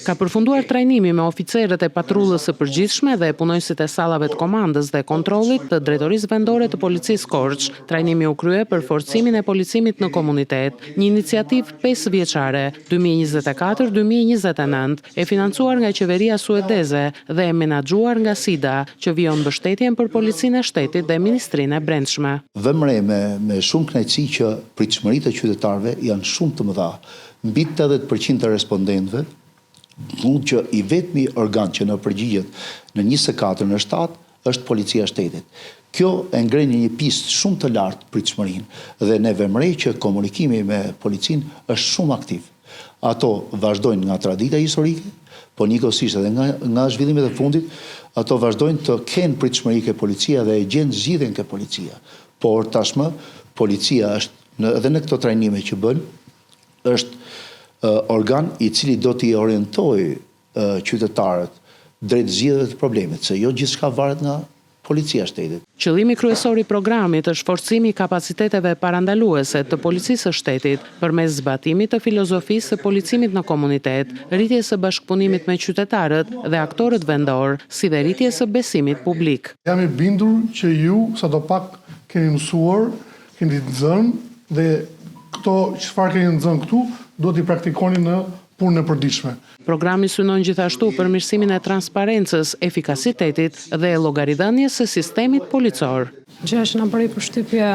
Ka përfunduar trajnimi me oficerët e patrullës së përgjithshme dhe punojësit e sallave të komandës dhe kontrollit të Drejtorisë Vendore të Policisë Korç. Trajnimi u krye për forcimin e policimit në komunitet, një iniciativë 5 vjeçare, 2024-2029, e financuar nga qeveria suedeze dhe e menaxhuar nga SIDA, që vijon mbështetjen për policinë e shtetit dhe ministrinë e brendshme. Vëmë re me shumë kënaqësi që pritshmëritë e qytetarëve janë shumë të mëdha. Mbi 80% të respondentëve mund që i vetmi organ që në përgjigjet në 24 në 7 është policia e shtetit. Kjo e ngren një pistë shumë të lartë pritshmërinë dhe ne vëmërej që komunikimi me policinë është shumë aktiv. Ato vazhdojnë nga tradita historike, po njëkohësisht edhe nga zhvillimet e fundit, ato vazhdojnë të kenë pritshmëri ke policia dhe e gjenë zgjidhjen ke policia. Por tashmë policia është edhe në këto trajnime që bën, është organ i cili do t'i orientojë qytetarët drejt zgjidhjeve të problemit, se jo gjithçka varet nga policia e shtetit. Qëllimi kryesor i programit është forcimi i kapaciteteve parandaluese të policisë së shtetit përmes zbatimit të filozofisë së policimit në komunitet, rritjes së bashkëpunimit me qytetarët dhe aktorët vendor, si dhe rritjes së besimit publik. Jam i bindur që ju sadopak keni mësuar, keni nxënë dhe këto çfarë keni nxënë këtu duhet i praktikoni në punën e përditshme. Programi synon gjithashtu përmirësimin e transparencës, efikasitetit dhe llogaridhënies së sistemit policor. Gjë që na bëri përshtypje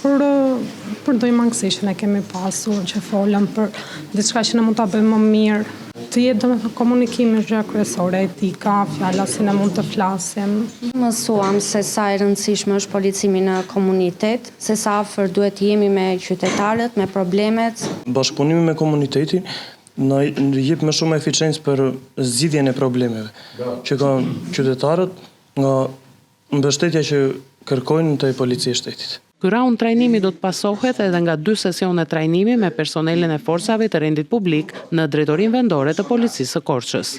për ndonjë mangësi që ne kemi pasur, që folëm për diçka që ne mund ta bëjmë më mirë. Të jetë domethënë komunikimi është gjë kryesore, etika, fjala si ne mund të flasim. Mësuam se sa e rëndësishme është policimi në komunitet, se sa afër duhet të jemi me qytetarët, me problemet. Bashkëpunimi me komunitetin na jep më shumë eficiencë për zgjidhjen e problemeve që kanë qytetarët nga mbështetja që kërkojnë te policia e shtetit. Ky raund trajnimi do të pasohet edhe nga 2 sesione trajnimi me personelin e forcave të rendit publik në Drejtorinë Vendore të Policisë së Korçës.